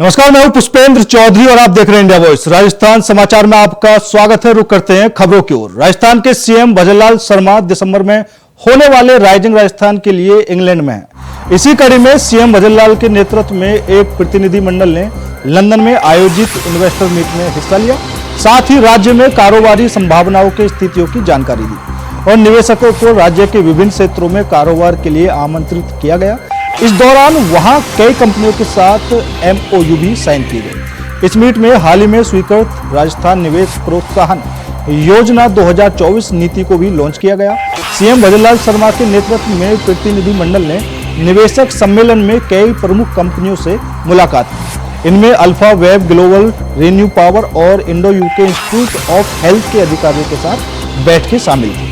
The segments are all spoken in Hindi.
नमस्कार, मैं हूं पुष्पेंद्र चौधरी और आप देख रहे हैं इंडिया वॉइस। राजस्थान समाचार में आपका स्वागत है। रुक करते हैं खबरों की ओर। राजस्थान के सीएम भजनलाल शर्मा दिसंबर में होने वाले राइजिंग राजस्थान के लिए इंग्लैंड में हैं। इसी कड़ी में सीएम भजनलाल के नेतृत्व में एक प्रतिनिधिमंडल ने लंदन में आयोजित इन्वेस्टर मीट में हिस्सा लिया। साथ ही राज्य में कारोबारी संभावनाओं की स्थितियों की जानकारी दी और निवेशकों को राज्य के विभिन्न क्षेत्रों में कारोबार के लिए आमंत्रित किया गया। इस दौरान वहां कई कंपनियों के साथ MOU भी साइन किए गए। इस मीट में हाल ही में स्वीकृत राजस्थान निवेश प्रोत्साहन योजना 2024 नीति को भी लॉन्च किया गया। सीएम भजनलाल शर्मा के नेतृत्व में प्रतिनिधिमंडल ने निवेशक सम्मेलन में कई प्रमुख कंपनियों से मुलाकात की। इनमें Alpha Web Global, Renew Power और Indo UK Institute of Health के अधिकारियों के साथ बैठकें शामिल थी।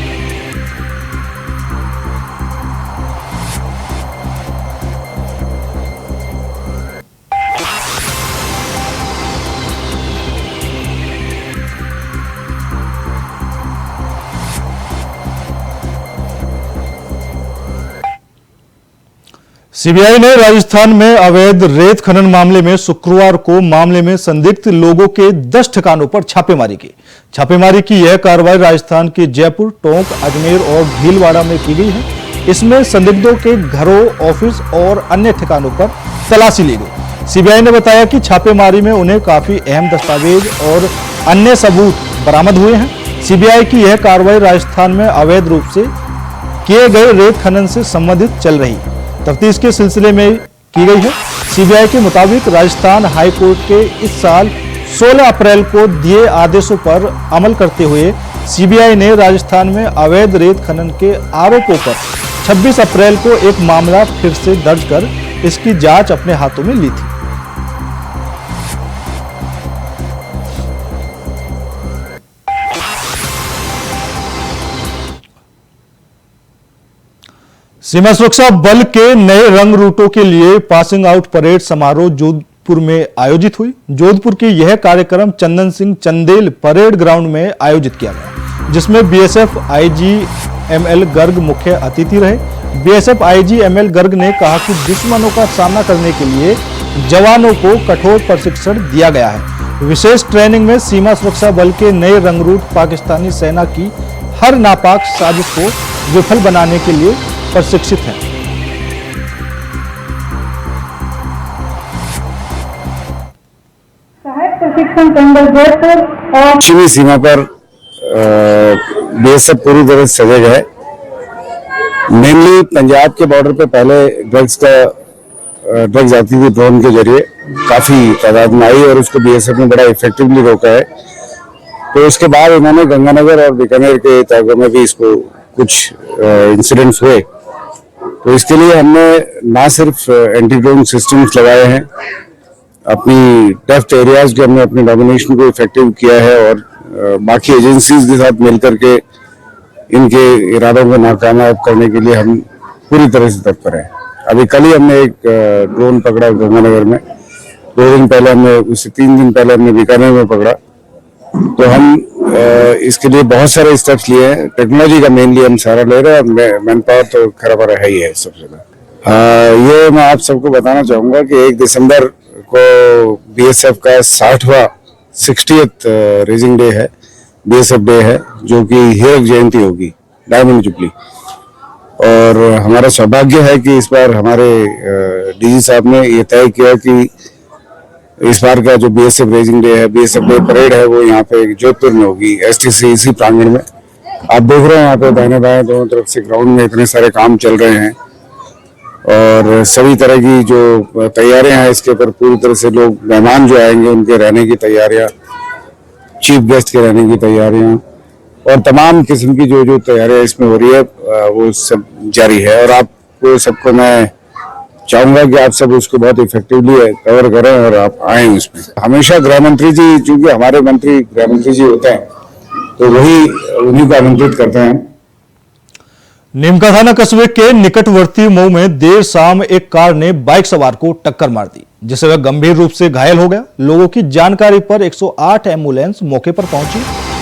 सीबीआई ने राजस्थान में अवैध रेत खनन मामले में शुक्रवार को मामले में संदिग्ध लोगों के 10 ठिकानों पर छापेमारी की। छापेमारी की यह कार्रवाई राजस्थान के जयपुर, टोंक, अजमेर और भीलवाड़ा में की गई है। इसमें संदिग्धों के घरों, ऑफिस और अन्य ठिकानों पर तलाशी ली गई। सीबीआई ने बताया कि छापेमारी में उन्हें काफी अहम दस्तावेज और अन्य सबूत बरामद हुए हैं। सीबीआई की यह कार्रवाई राजस्थान में अवैध रूप से किए गए रेत खनन से संबंधित चल रही तफ्तीश के सिलसिले में की गई है। सीबीआई के मुताबिक राजस्थान हाई कोर्ट के इस साल 16 अप्रैल को दिए आदेशों पर अमल करते हुए सीबीआई ने राजस्थान में अवैध रेत खनन के आरोपों पर 26 अप्रैल को एक मामला फिर से दर्ज कर इसकी जांच अपने हाथों में ली थी। सीमा सुरक्षा बल के नए रंग रूटों के लिए पासिंग आउट परेड समारोह जोधपुर में आयोजित हुई। जोधपुर के यह कार्यक्रम चंदन सिंह चंदेल परेड ग्राउंड में आयोजित किया गया, जिसमें BSF IG ML गर्ग मुख्य अतिथि रहे। BSF IG ML गर्ग ने कहा कि दुश्मनों का सामना करने के लिए जवानों को कठोर प्रशिक्षण दिया गया है। विशेष ट्रेनिंग में सीमा सुरक्षा बल के नए रंग रूट पाकिस्तानी सेना की हर नापाक साजिश को विफल बनाने के लिए प्रशिक्षित है। सहायक प्रशिक्षण केंद्र जोधपुर और पश्चिमी सीमा पर BSF पूरी तरह से सजग है। मेनली पंजाब के बॉर्डर पे पहले ड्रग्स आती थी ड्रोन के जरिए, काफी तादाद में आई और उसको BSF ने बड़ा इफेक्टिवली रोका है। तो उसके बाद इन्होंने गंगानगर और बीकानेर के इलाकों में भी इसको कुछ इंसिडेंट्स हुए। तो इसके लिए हमने ना सिर्फ एंटी ड्रोन सिस्टम्स लगाए हैं, अपनी टेस्ट एरियाज के हमने अपने डोमिनेशन को इफेक्टिव किया है और बाकी एजेंसीज के साथ मिलकर के इनके इरादों को नाकामयाब करने के लिए हम पूरी तरह से तत्पर हैं। अभी कल ही हमने एक ड्रोन पकड़ा गंगानगर में, 2 दिन पहले हमने, उससे 3 दिन पहले हमने बीकानेर में पकड़ा। तो हम इसके लिए बहुत सारे स्टेप्स लिए हैं। टेक्नोलॉजी का मेनली हम सारा ले रहे हैं, मैन पावर तो खराब है ही है सबसे ज्यादा। ये मैं आप सबको बताना चाहूंगा कि 1 दिसंबर को BSF का 60th रेजिंग डे है, BSF डे है, जो कि हीरक जयंती होगी, डायमंड जुबली। और हमारा सौभाग्य है कि इस बार हमारे DG साहब ने ये तय किया कि इस बार का जो BSF रेजिंग डे है, BSF डे परेड है, वो यहाँ पे जोधपुर में होगी, STC इसी प्रांगण में। आप देख रहे हैं यहाँ पे दाहिने बाएं दोनों तरफ से ग्राउंड में इतने सारे काम चल रहे हैं और सभी तरह की जो तैयारियां हैं इसके ऊपर पूरी तरह से लोग मेहमान जो आएंगे उनके रहने की तैयारियां, चीफ गेस्ट के रहने की तैयारियां और तमाम किस्म की जो तैयारियां इसमें हो रही है वो सब जारी है। और आपको सबको मैं चाहूंगा कि आप सब उसको बहुत इफेक्टिवली कवर करें और आप आए उसमें। हमेशा गृह मंत्री जी, चूंकि हमारे मंत्री गृह मंत्री जी होते हैं, तो वही उन्हीं को आमंत्रित करते हैं। नीमका थाना कस्बे के निकटवर्ती मऊ में देर शाम एक कार ने बाइक सवार को टक्कर मार दी, जिससे वह गंभीर रूप से घायल हो गया। लोगों की जानकारी पर 108 एम्बुलेंस मौके पर पहुंची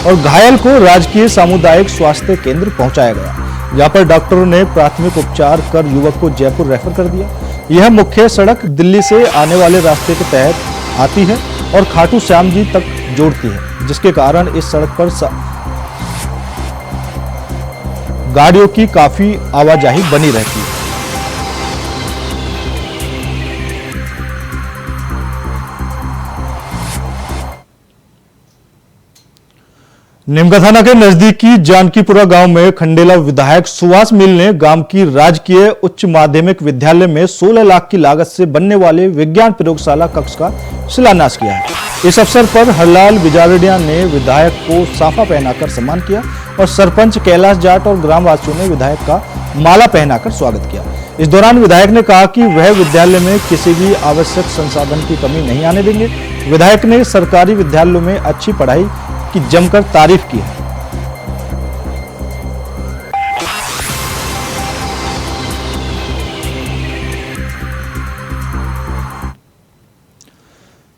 और घायल को राजकीय सामुदायिक स्वास्थ्य केंद्र पहुंचाया गया, जहां पर डॉक्टरों ने प्राथमिक उपचार कर युवक को जयपुर रेफर कर दिया। यह मुख्य सड़क दिल्ली से आने वाले रास्ते के तहत आती है और खाटू श्याम जी तक जोड़ती है, जिसके कारण इस सड़क पर गाड़ियों की काफी आवाजाही बनी रहती है। नीमका थाना के नजदीकी जानकीपुरा गांव में खंडेला विधायक सुभाष मिल ने गांव की राजकीय उच्च माध्यमिक विद्यालय में 16 लाख की लागत से बनने वाले विज्ञान प्रयोगशाला कक्ष का शिलान्यास किया है। इस अवसर पर हरलाल बिजारडिया ने विधायक को साफा पहनाकर सम्मान किया और सरपंच कैलाश जाट और ग्रामवासियों ने विधायक का माला पहनाकर स्वागत किया। इस दौरान विधायक ने कहा कि वह विद्यालय में किसी भी आवश्यक संसाधन की कमी नहीं आने देंगे। विधायक ने सरकारी विद्यालयों में अच्छी पढ़ाई की जमकर तारीफ की है।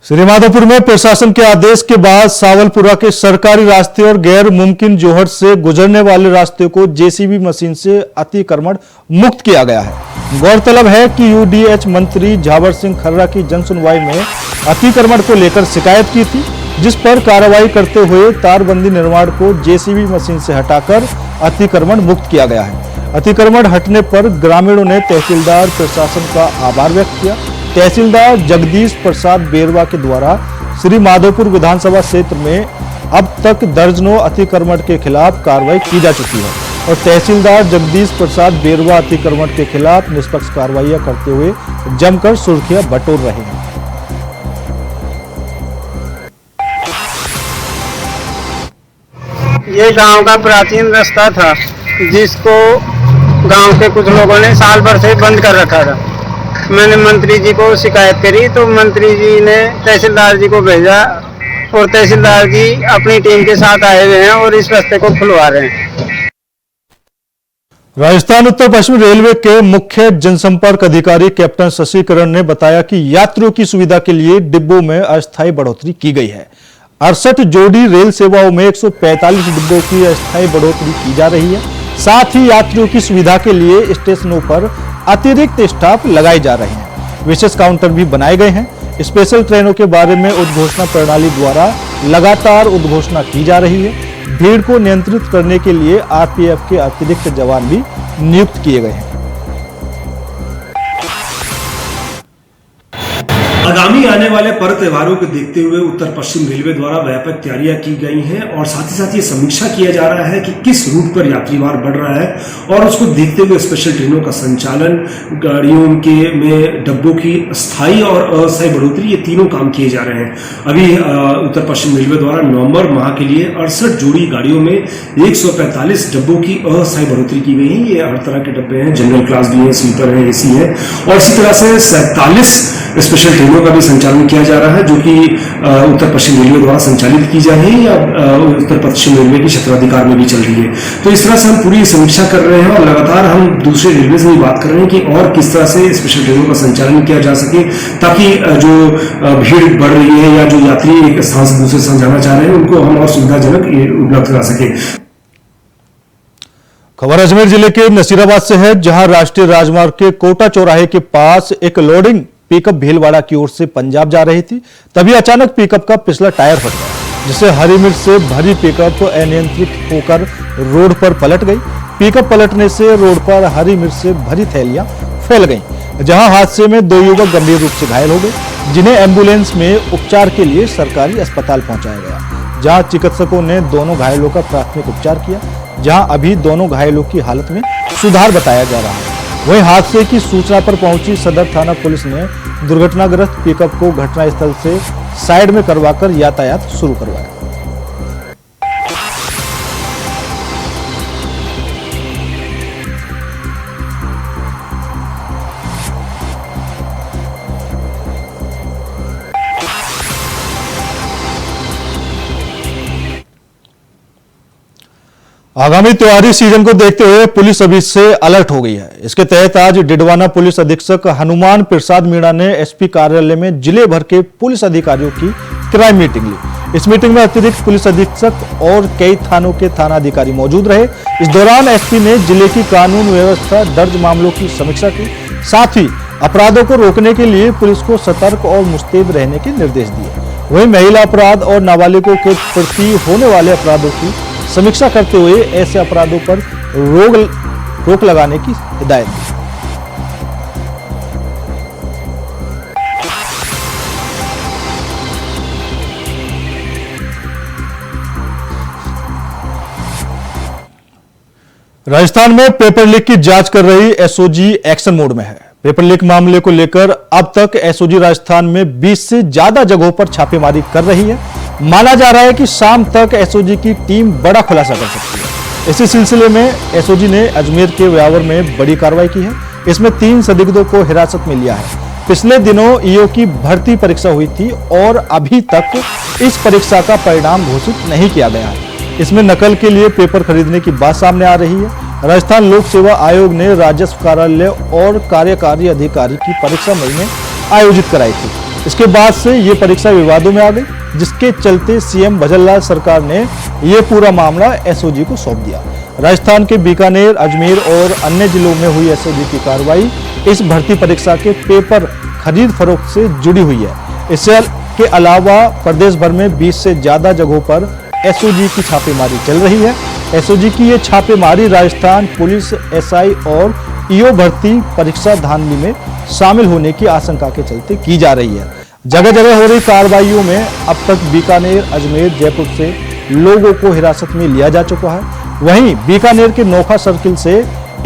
श्रीमाधोपुर में प्रशासन के आदेश के बाद सावलपुरा के सरकारी रास्ते और गैर मुमकिन जोहर से गुजरने वाले रास्ते को जेसीबी मशीन से अतिक्रमण मुक्त किया गया है। गौरतलब है कि यूडीएच मंत्री झावर सिंह खर्रा की जनसुनवाई में अतिक्रमण को लेकर शिकायत की थी, जिस पर कार्रवाई करते हुए तारबंदी निर्माण को जेसीबी मशीन से हटाकर अतिक्रमण मुक्त किया गया है। अतिक्रमण हटने पर ग्रामीणों ने तहसीलदार प्रशासन का आभार व्यक्त किया। तहसीलदार जगदीश प्रसाद बेरवा के द्वारा श्री माधोपुर विधानसभा क्षेत्र में अब तक दर्जनों अतिक्रमण के खिलाफ कार्रवाई की जा चुकी है और तहसीलदार जगदीश प्रसाद बेरवा अतिक्रमण के खिलाफ निष्पक्ष कार्रवाई करते हुए जमकर सुर्खियां बटोर रहे हैं। ये गांव का प्राचीन रास्ता था, जिसको गांव के कुछ लोगों ने साल भर से बंद कर रखा था। मैंने मंत्री जी को शिकायत करी तो मंत्री जी ने तहसीलदार जी को भेजा और तहसीलदार जी अपनी टीम के साथ आए हुए हैं और इस रास्ते को खुलवा रहे हैं। राजस्थान उत्तर पश्चिम रेलवे के मुख्य जनसंपर्क अधिकारी कैप्टन शशिकरण ने बताया कि यात्रियों की सुविधा के लिए डिब्बों में अस्थायी बढ़ोतरी की गई है। 68 जोड़ी रेल सेवाओं में 145 डिब्बों की अस्थायी बढ़ोतरी की जा रही है। साथ ही यात्रियों की सुविधा के लिए स्टेशनों पर अतिरिक्त स्टाफ लगाए जा रहे हैं। विशेष काउंटर भी बनाए गए हैं। स्पेशल ट्रेनों के बारे में उद्घोषणा प्रणाली द्वारा लगातार उद्घोषणा की जा रही है। भीड़ को नियंत्रित करने के लिए आरपीएफ के अतिरिक्त जवान भी नियुक्त किए गए हैं। आगामी आने वाले पर्व त्योहारों को देखते हुए उत्तर पश्चिम रेलवे द्वारा व्यापक तैयारियां की गई हैं और साथ ही साथ ये समीक्षा किया जा रहा है कि किस रूट पर यात्रीवार बढ़ रहा है और उसको देखते हुए स्पेशल ट्रेनों का संचालन, गाड़ियों के में डब्बों की स्थायी और अस्थायी बढ़ोतरी, ये तीनों काम किए जा रहे हैं। अभी उत्तर पश्चिम रेलवे द्वारा नवंबर माह के लिए 68 जोड़ी गाड़ियों में 145 डब्बों की अस्थायी बढ़ोतरी की गई है। ये हर तरह के डब्बे हैं, जनरल क्लास भी है, स्लीपर है, एसी है और इसी तरह से 47 स्पेशल ट्रेनों का भी संचालन किया जा रहा है, जो कि उत्तर पश्चिम रेलवे द्वारा संचालित की जा रही है या उत्तर पश्चिम रेलवे की क्षेत्राधिकार में भी चल रही है। तो इस तरह से हम पूरी समीक्षा कर रहे हैं और लगातार हम दूसरे रेलवे से भी बात कर रहे हैं कि और किस तरह से स्पेशल ट्रेनों का संचालन किया जा सके, ताकि जो भीड़ बढ़ रही है या जो यात्री एक स्थान से दूसरे स्थान जाना चाह रहे हैं उनको हम और सुविधाजनक उपलब्ध करा सके। खबर अजमेर जिले के नसीराबाद से है, जहां राष्ट्रीय राजमार्ग के कोटा चौराहे के पास एक लोडिंग पिकअप भीलवाड़ा की ओर से पंजाब जा रही थी। तभी अचानक पिकअप का पिछला टायर फट गया, जिससे हरी मिर्च से भरी पिकअप अनियंत्रित होकर रोड पर पलट गई। पिकअप पलटने से रोड पर हरी मिर्च से भरी थैलियां फैल गईं, जहां हादसे में 2 युवक गंभीर रूप से घायल हो गए, जिन्हें एम्बुलेंस में उपचार के लिए सरकारी अस्पताल पहुंचाया गया, जहां चिकित्सकों ने दोनों घायलों का प्राथमिक उपचार किया, जहां अभी दोनों घायलों की हालत में सुधार बताया जा रहा है। वहीं हादसे की सूचना पर पहुंची सदर थाना पुलिस ने दुर्घटनाग्रस्त पिकअप को घटनास्थल से साइड में करवाकर यातायात शुरू करवाया। आगामी त्योहारी सीजन को देखते हुए पुलिस अभी से अलर्ट हो गई है। इसके तहत आज डिडवाना पुलिस अधीक्षक हनुमान प्रसाद मीणा ने एसपी कार्यालय में जिले भर के पुलिस अधिकारियों की क्राइम मीटिंग ली। इस मीटिंग में अतिरिक्त पुलिस अधीक्षक और कई थानों के थाना अधिकारी मौजूद रहे। इस दौरान एसपी ने जिले की कानून व्यवस्था, दर्ज मामलों की समीक्षा की, साथ ही अपराधों को रोकने के लिए पुलिस को सतर्क और मुस्तैद रहने के निर्देश दिए। वहीं महिला अपराध और नाबालिगों के प्रति होने वाले अपराधों की समीक्षा करते हुए ऐसे अपराधों पर रोक लगाने की हिदायत दी। राजस्थान में पेपर लीक की जांच कर रही एसओजी एक्शन मोड में है। पेपर लीक मामले को लेकर अब तक एसओजी राजस्थान में 20 से ज्यादा जगहों पर छापेमारी कर रही है। माना जा रहा है कि शाम तक एसओजी की टीम बड़ा खुलासा कर सकती है। इसी सिलसिले में एसओजी ने अजमेर के व्यावर में बड़ी कार्रवाई की है। इसमें 3 संदिग्धों को हिरासत में लिया है। पिछले दिनों ईओ की भर्ती परीक्षा हुई थी और अभी तक इस परीक्षा का परिणाम घोषित नहीं किया गया है। इसमें नकल के लिए पेपर खरीदने की बात सामने आ रही है। राजस्थान लोक सेवा आयोग ने राजस्व कार्यालय और कार्यकारी अधिकारी की परीक्षा मई में आयोजित कराई थी। इसके बाद से ये परीक्षा विवादों में आ गई, जिसके चलते सीएम भजनलाल सरकार ने ये पूरा मामला एसओजी को सौंप दिया। राजस्थान के बीकानेर, अजमेर और अन्य जिलों में हुई एसओजी की कार्रवाई इस भर्ती परीक्षा के पेपर खरीद फरोख्त से जुड़ी हुई है। इसके अलावा प्रदेश भर में 20 से ज्यादा जगहों पर एसओजी की छापेमारी चल रही है। एसओजी की ये छापेमारी राजस्थान पुलिस, एसआई और ईओ भर्ती परीक्षा धांधली में शामिल होने की आशंका के चलते की जा रही है। जगह जगह हो रही कार्रवाइयों में अब तक बीकानेर, अजमेर, जयपुर से लोगों को हिरासत में लिया जा चुका है। वहीं बीकानेर के नोखा सर्किल से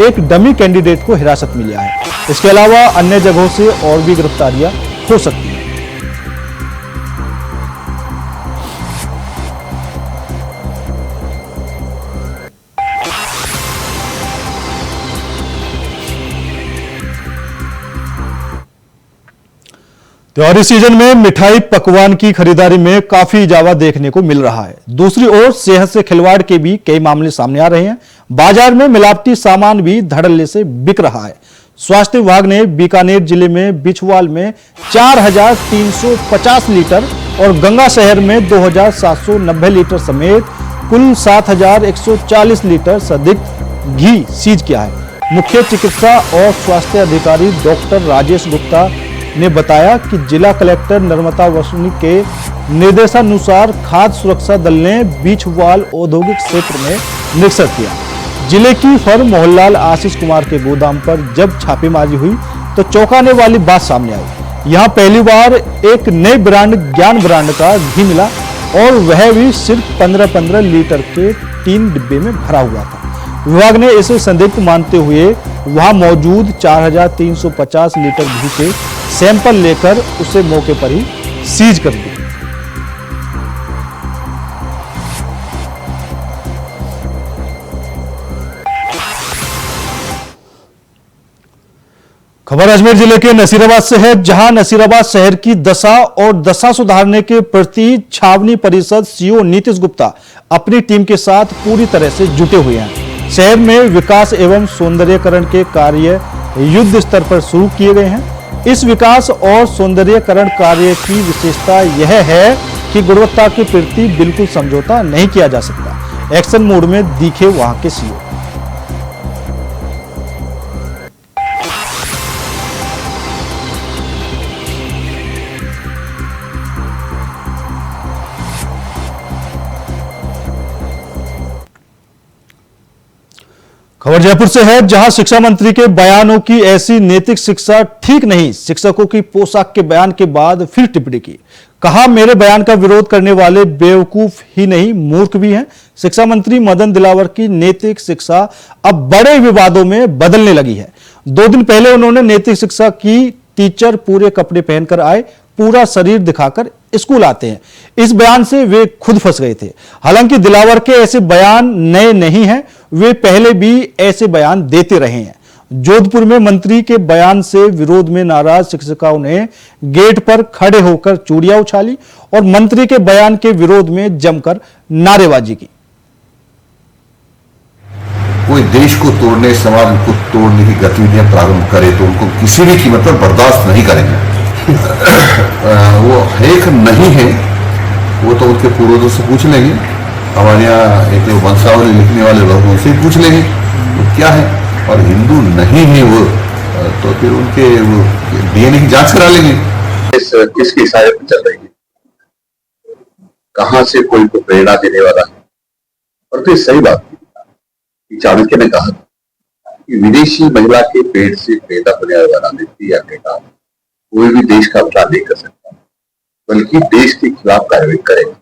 एक डमी कैंडिडेट को हिरासत में लिया है। इसके अलावा अन्य जगहों से और भी गिरफ्तारियां हो सकती हैं। त्योहारी सीजन में मिठाई पकवान की खरीदारी में काफी इजाफा देखने को मिल रहा है। दूसरी ओर सेहत से खिलवाड़ के भी कई मामले सामने आ रहे हैं। बाजार में मिलावटी सामान भी धड़ल्ले से बिक रहा है। स्वास्थ्य विभाग ने बीकानेर जिले में बिछवाल में 4,350 लीटर और गंगा शहर में 2,790 लीटर समेत कुल 7,140 लीटर संदिग्ध घी सीज किया है। मुख्य चिकित्सा और स्वास्थ्य अधिकारी डॉक्टर राजेश गुप्ता ने बताया कि जिला कलेक्टर नर्मदा वसुनी के निर्देशानुसार खाद्य सुरक्षा दल ने बिछवाल औद्योगिक क्षेत्र में निरीक्षण किया। जिले की फर्म मोहनलाल आशीष कुमार के गोदाम पर जब छापेमारी हुई तो चौंकाने वाली बात सामने आई। यहां पहली बार एक नए ब्रांड ज्ञान ब्रांड का घी मिला और वह भी सिर्फ 15-15 लीटर के 3 डिब्बे में भरा हुआ था। विभाग ने इसे संदिग्ध मानते हुए वहां मौजूद 4,350 लीटर घी के सैंपल लेकर उसे मौके पर ही सीज कर दिया। खबर अजमेर जिले के नसीराबाद से है, जहां नसीराबाद शहर की दशा और दशा सुधारने के प्रति छावनी परिषद सीओ नीतीश गुप्ता अपनी टीम के साथ पूरी तरह से जुटे हुए हैं। शहर में विकास एवं सौंदर्यीकरण के कार्य युद्ध स्तर पर शुरू किए गए हैं। इस विकास और सौंदर्यीकरण कार्य की विशेषता यह है कि गुणवत्ता के प्रति बिल्कुल समझौता नहीं किया जा सकता। एक्शन मोड में दिखे वहां के सीओ। खबर जयपुर से है, जहां शिक्षा मंत्री के बयानों की ऐसी नैतिक शिक्षा ठीक नहीं। शिक्षकों की पोशाक के बयान के बाद फिर टिप्पणी की। कहा, मेरे बयान का विरोध करने वाले बेवकूफ ही नहीं मूर्ख भी हैं। शिक्षा मंत्री मदन दिलावर की नैतिक शिक्षा अब बड़े विवादों में बदलने लगी है। 2 दिन पहले उन्होंने नैतिक शिक्षा की टीचर पूरे कपड़े पहनकर आए, पूरा शरीर दिखाकर स्कूल आते हैं, इस बयान से वे खुद फंस गए थे। हालांकि दिलावर के ऐसे बयान नए नहीं हैं, वे पहले भी ऐसे बयान देते रहे हैं। जोधपुर में मंत्री के बयान से विरोध में नाराज शिक्षिकाओं ने गेट पर खड़े होकर चूड़ियां उछाली और मंत्री के बयान के विरोध में जमकर नारेबाजी की। कोई देश को तोड़ने, समाज को तोड़ने की गतिविधियां प्रारंभ करे तो उनको किसी भी कीमत पर बर्दाश्त नहीं करेंगे। वो है कि नहीं है वो तो उनके पूर्वजों से पूछ लेंगे। हमारे यहाँ एक वंशावली लिखने वाले लोग उनसे पूछ लेंगे वो क्या है, और हिंदू नहीं है वो तो फिर उनके डीएनए की जांच करा लेंगे। किसकी सहायता चल रही है, कहां से कोई को प्रेरणा देने वाला है। और फिर सही बात कि चाणक्य ने कहा कि विदेशी महिला के पेट से पैदा होने वाला व्यक्ति या बेटा कोई भी देश का भला नहीं कर सकता, बल्कि देश के खिलाफ कार्रवाई करेगा।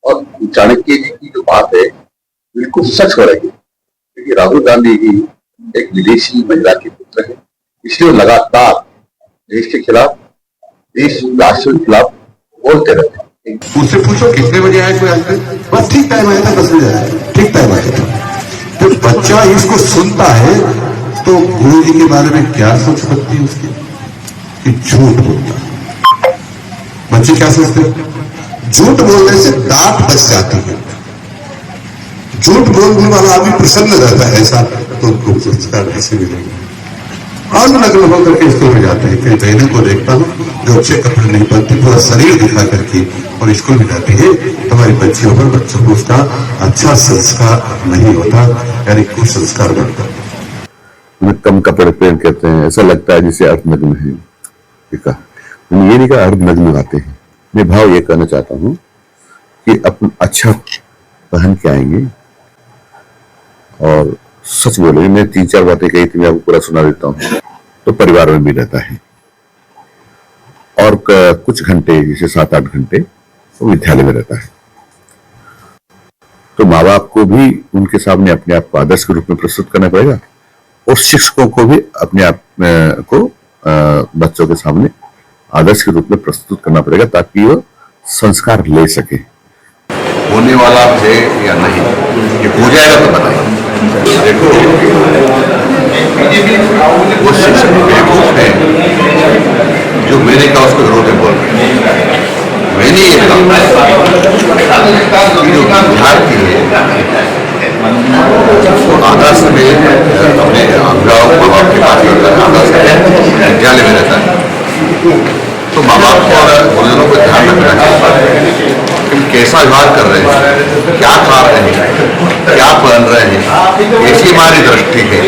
और चाणक्य जी की जो बात है बिल्कुल सच हो रही है, क्योंकि राहुल गांधी जी एक विदेशी महिला के पुत्र है, इसलिए लगातार देश के खिलाफ, देश राष्ट्र के खिलाफ बोलते रहते हैं। उससे पूछो कितने बजे आए कोई आज तक, बस ठीक टाइम आया था, 10 बजे आया, ठीक टाइम आया था। तो बच्चा इसको सुनता है तो गुरु जी के बारे में क्या सोच सकती है उसकी, कि झूठ बोलता है। बच्चे क्या सोचते हैं, झूठ बोलने से दांत बच जाती है, झूठ बोलने वाला आदमी प्रसन्न रहता है, ऐसा तो उनको संस्कार कैसे मिलेंगे। और नग्न होकर के स्कूल में जाते हैं, कई बहनों को देखता हूँ जो अच्छे कपड़े नहीं पहनती, पूरा शरीर दिखा करके और स्कूल में जाती है। तुम्हारी बच्चियों पर बच्चों को उसका अच्छा संस्कार नहीं होता, यानी कुछ संस्कार बनता है। कम कपड़े पहन कहते हैं, ऐसा लगता है जैसे अर्धनग्न है। ये नहीं कहा अर्धनग्न आते हैं। मैं भाव ये कहना चाहता हूँ कि अपन अच्छा पहन के आएंगे और सच बोलेंगे। मैं 3-4 बातें कही थी, मैं आपको पूरा सुना देता हूँ। तो परिवार में भी रहता है और कुछ घंटे जैसे 7-8 घंटे वो विद्यालय में रहता है। तो माँ बाप को भी उनके सामने अपने आप को आदर्श के रूप में प्रस्तुत करना पड़ेगा और शिक्षकों को भी अपने आप को बच्चों के सामने आदर्श के रूप में प्रस्तुत करना पड़ेगा, ताकि वो संस्कार ले सके। होने वाला है या नहीं ये हो जाएगा तो बताइए। देखो वो शिक्षक बेवकूफ है जो मैंने कहा उसको विरोध में बोल रहे हैं। मैंने ये कहा कि जो विद्यार्थी है वो आदर्श में अपने अभिभावक माँ बाप के पास रहता है, आदर्श विद्यालय में रहता है, तो माँ बाप को और गुरुजनों को ध्यान रखना चाहिए कि कैसा व्यवहार कर रहे हैं, क्या खा रहे हैं, क्या पहन रहे हैं, कैसी हमारी दृष्टि है।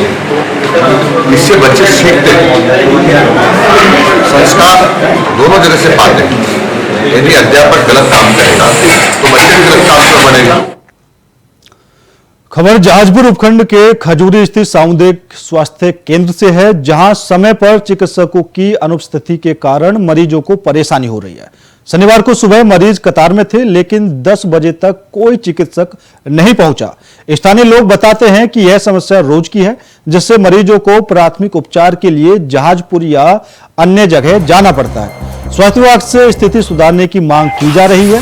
इससे बच्चे सीखते हैं, संस्कार दोनों जगह से पाते हैं। यदि अध्यापक गलत काम करेगा तो बच्चे भी गलत काम पर बनेगा। खबर जहाजपुर उपखंड के खजूरी स्थित सामुदायिक स्वास्थ्य केंद्र से है, जहां समय पर चिकित्सकों की अनुपस्थिति के कारण मरीजों को परेशानी हो रही है। शनिवार को सुबह मरीज कतार में थे, लेकिन 10 बजे तक कोई चिकित्सक नहीं पहुंचा। स्थानीय लोग बताते हैं कि यह समस्या रोज की है, जिससे मरीजों को प्राथमिक उपचार के लिए जहाजपुर या अन्य जगह जाना पड़ता है। स्वास्थ्य विभाग से स्थिति सुधारने की मांग की जा रही है।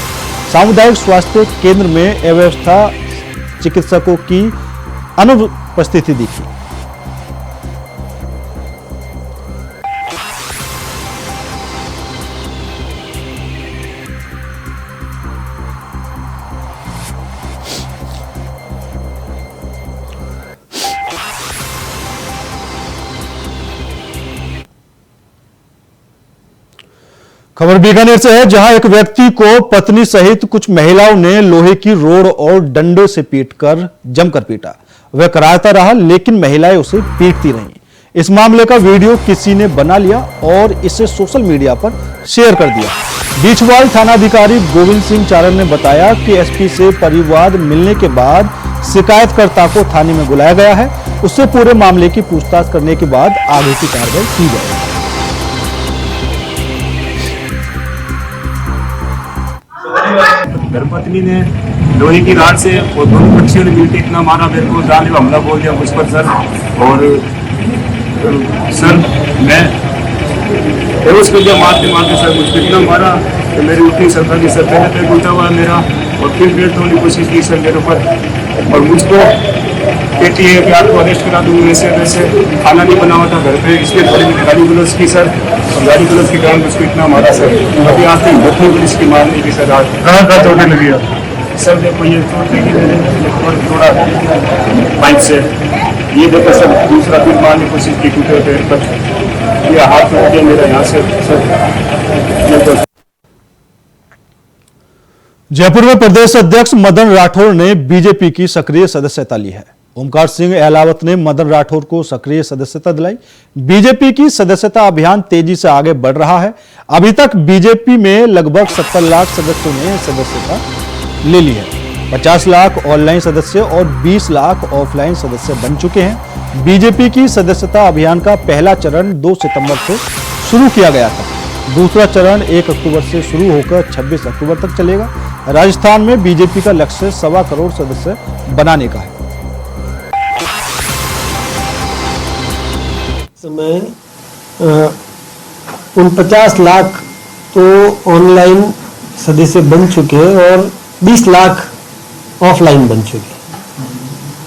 सामुदायिक स्वास्थ्य केंद्र में अव्यवस्था, चिकित्सकों की अनुपस्थिति दिखी। खबर बीकानेर से है, जहां एक व्यक्ति को पत्नी सहित कुछ महिलाओं ने लोहे की रोड और डंडों से पीटकर जमकर पीटा। वह कराता रहा, लेकिन महिलाएं उसे पीटती रहीं। इस मामले का वीडियो किसी ने बना लिया और इसे सोशल मीडिया पर शेयर कर दिया। बीछवाल थानाधिकारी गोविंद सिंह चारण ने बताया कि एसपी से परिवाद मिलने के बाद शिकायतकर्ता को थाने में बुलाया गया है। उससे पूरे मामले की पूछताछ करने के बाद आगे की कार्रवाई की जाएगी। धर्मपत्नी ने लोहे की राड से और दोनों बच्चियों ने मिलकर इतना मारा, मेरे को जानलेवा हमला बोल दिया मुझ पर सर। और सर मैं बेहोश कर दिया मारते मारते सर, मुझको इतना मारा कि मेरी उठनी सर था कि सर पहले पैर उल्टा हुआ मेरा, और फिर पेट धोने की कोशिश की सर मेरे ऊपर। और मुझको कहती है कि आपको अरेस्ट करा दूंगी, ऐसे वैसे। खाना नहीं बना हुआ था घर पे, इसलिए थोड़ी मैंने गाली गलौज की सर, और गाली गलौज के कारण मुझको इतना मारा सर। अभी आज तक बहुत नहीं पुलिस की मारने की सर। आज कहाँ चोटें लगी सर? देखो ये चोट लगी मैंने थोड़ा पाइप से, ये देखो सर दूसरा फिर मारने की कोशिश की टूटे पैर पर, ये हाथ में हो गया मेरा यहाँ से सर। जयपुर में प्रदेश अध्यक्ष मदन राठौर ने बीजेपी की सक्रिय सदस्यता ली है। ओमकार सिंह अहलावत ने मदन राठौर को सक्रिय सदस्यता दिलाई। बीजेपी की सदस्यता अभियान तेजी से आगे बढ़ रहा है। अभी तक बीजेपी में लगभग 70 लाख सदस्यों ने सदस्यता ले ली है। 50 लाख ऑनलाइन सदस्य और 20 लाख ऑफलाइन सदस्य बन चुके हैं। बीजेपी की सदस्यता अभियान का पहला चरण 2 सितंबर से शुरू किया गया था। दूसरा चरण 1 अक्टूबर से शुरू होकर 26 अक्टूबर तक चलेगा। राजस्थान में बीजेपी का लक्ष्य 1.25 करोड़ सदस्य बनाने का है। समय 49 लाख तो ऑनलाइन सदस्य बन चुके हैं और 20 लाख ऑफलाइन बन चुके हैं।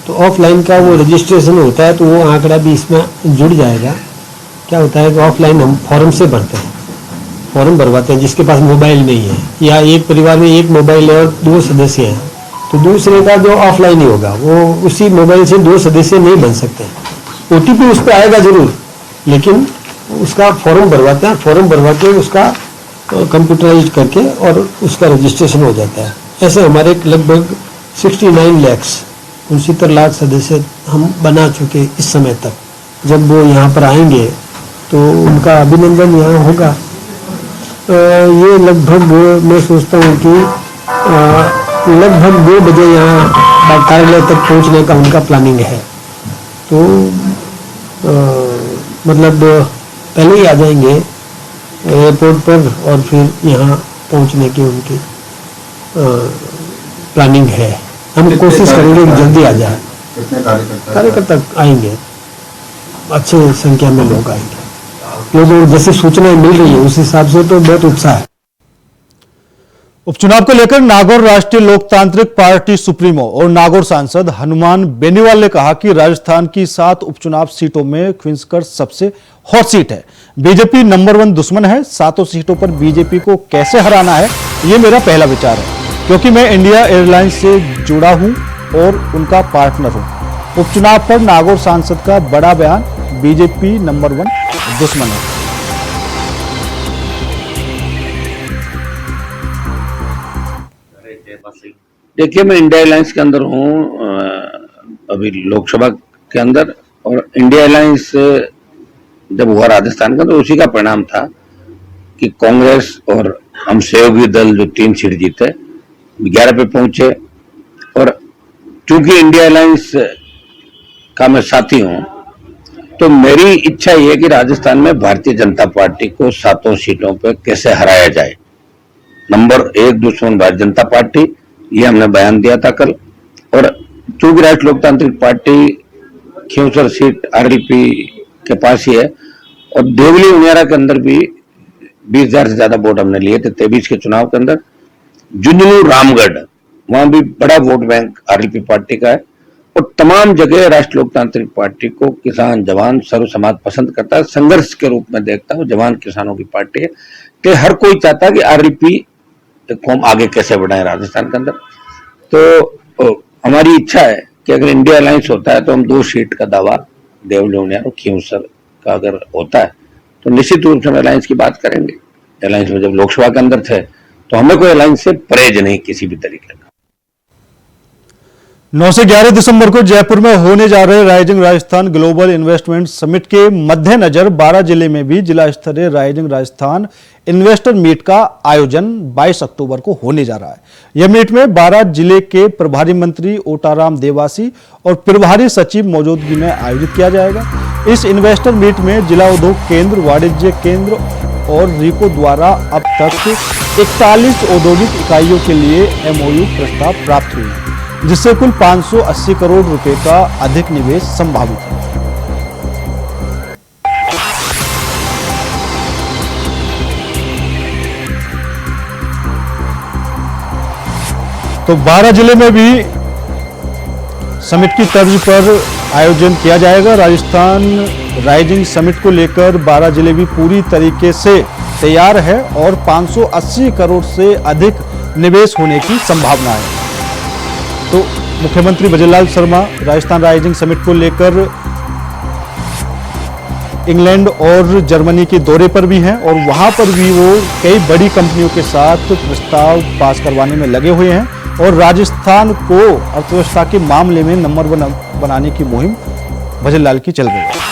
तो ऑफलाइन का वो रजिस्ट्रेशन होता है तो वो आंकड़ा भी इसमें जुड़ जाएगा। क्या होता है कि ऑफलाइन हम फॉर्म से भरते हैं, फॉर्म भरवाते हैं जिसके पास मोबाइल नहीं है, या एक परिवार में एक मोबाइल है और 2 सदस्य हैं तो दूसरे का जो ऑफलाइन ही होगा वो उसी मोबाइल से 2 सदस्य नहीं बन सकते। OTP उस पर आएगा जरूर, लेकिन उसका फॉर्म भरवाते हैं, फॉर्म भरवा के उसका कंप्यूटराइज करके और उसका रजिस्ट्रेशन हो जाता है। ऐसे हमारे लगभग 69 लाख 69 लाख सदस्य हम बना चुके इस समय तक। जब वो यहाँ पर आएंगे तो उनका अभिनंदन यहाँ होगा। ये लगभग मैं सोचता हूँ कि लगभग 2 बजे यहाँ कार्यालय तक पहुँचने का उनका प्लानिंग है। तो मतलब पहले ही आ जाएंगे एयरपोर्ट पर और फिर यहाँ पहुँचने की उनकी प्लानिंग है। हम कोशिश करेंगे कि जल्दी आ जाए। कार्यकर्ता आएंगे, अच्छे संख्या में लोग आएंगे। लोगों जैसे सूचनाएं मिल रही है उस हिसाब से तो बहुत उत्साह है। उपचुनाव को लेकर नागौर राष्ट्रीय लोकतांत्रिक पार्टी सुप्रीमो और नागौर सांसद हनुमान बेनीवाल ने कहा कि राजस्थान की 7 उपचुनाव सीटों में ख्वींसगढ़ सबसे हॉट सीट है। बीजेपी नंबर 1 दुश्मन है। 7 सीटों पर बीजेपी को कैसे हराना है, ये मेरा पहला विचार है, क्योंकि मैं इंडिया एयरलाइंस से जुड़ा हूं और उनका पार्टनर हूं। उपचुनाव पर नागौर सांसद का बड़ा बयान, बीजेपी नंबर 1 दुश्मन है। देखिए, मैं इंडिया अलायंस के अंदर हूँ अभी लोकसभा के अंदर, और इंडिया अलायंस जब हुआ राजस्थान का तो उसी का परिणाम था कि कांग्रेस और हम सहयोगी दल जो 3 सीट जीते 11 पे पहुंचे। और चूंकि इंडिया अलायंस का मैं साथी हूं तो मेरी इच्छा ये है कि राजस्थान में भारतीय जनता पार्टी को 7 सीटों पे कैसे हराया जाए। नंबर 1 दुश्मन भारतीय जनता पार्टी, ये हमने बयान दिया था कल। और चूंकि राष्ट्रीय लोकतांत्रिक पार्टी खींवसर सीट RLP के पास ही है और देवली उनियारा के अंदर भी 20,000 से ज्यादा वोट हमने लिए थे 23 के चुनाव के अंदर। झुंझुनू रामगढ़, वहां भी बड़ा वोट बैंक RLP पार्टी का है। और तमाम जगह राष्ट्रीय लोकतांत्रिक पार्टी को किसान जवान सर्व समाज पसंद करता है, संघर्ष के रूप में देखता है। जवान किसानों की पार्टी है कि हर कोई चाहता है कि RLP को हम आगे कैसे बढ़ाएं राजस्थान के अंदर। तो हमारी इच्छा है कि अगर इंडिया अलायंस होता है तो हम 2 सीट का दावा देवली उनियारा और खींवसर का अगर होता है तो निश्चित रूप से हम अलायंस की बात करेंगे। अलायंस में जब लोकसभा के अंदर थे तो हमें कोई अलायंस से परहेज नहीं किसी भी तरीके का। 9 से 11 दिसंबर को जयपुर में होने जा रहे rising Rajasthan global investment summit के मद्देनजर 12 जिले में भी जिला स्तरीय राइजिंग राजस्थान इन्वेस्टर मीट का आयोजन 22 अक्टूबर को होने जा रहा है। यह मीट में 12 जिले के प्रभारी मंत्री ओटाराम देवासी और प्रभारी सचिव मौजूदगी में आयोजित किया जाएगा। इस इन्वेस्टर मीट में जिला उद्योग केंद्र, वाणिज्य केंद्र और रिको द्वारा अब तक 41 औद्योगिक इकाइयों के लिए MOU प्रस्ताव प्राप्त हुए हैं, जिससे कुल 580 करोड़ रुपए का अधिक निवेश संभावित है। तो 12 जिले में भी समिट की तर्ज पर आयोजन किया जाएगा। राजस्थान राइजिंग समिट को लेकर 12 जिले भी पूरी तरीके से तैयार है और 580 करोड़ से अधिक निवेश होने की संभावना है। तो मुख्यमंत्री भजनलाल शर्मा राजस्थान राइजिंग समिट को लेकर इंग्लैंड और जर्मनी के दौरे पर भी हैं और वहां पर भी वो कई बड़ी कंपनियों के साथ प्रस्ताव पास करवाने में लगे हुए हैं और राजस्थान को अर्थव्यवस्था के मामले में नंबर 1 बनाने की मुहिम भजनलाल की चल रही है।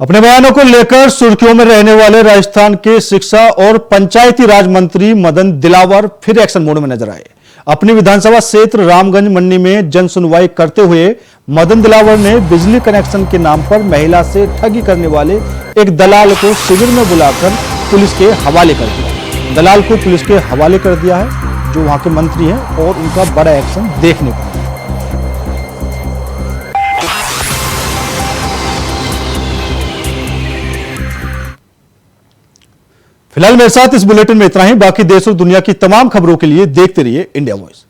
अपने बयानों को लेकर सुर्खियों में रहने वाले राजस्थान के शिक्षा और पंचायती राज मंत्री मदन दिलावर फिर एक्शन मोड में नजर आए। अपनी विधानसभा क्षेत्र रामगंज मंडी में जन सुनवाई करते हुए मदन दिलावर ने बिजली कनेक्शन के नाम पर महिला से ठगी करने वाले एक दलाल को शिविर में बुलाकर पुलिस के हवाले कर दिया। दलाल को पुलिस के हवाले कर दिया है, जो वहां के मंत्री हैं, और उनका बड़ा एक्शन देखने को मिला। फिलहाल मेरे साथ इस बुलेटिन में इतना ही। बाकी देश और दुनिया की तमाम खबरों के लिए देखते रहिए इंडिया वॉइस।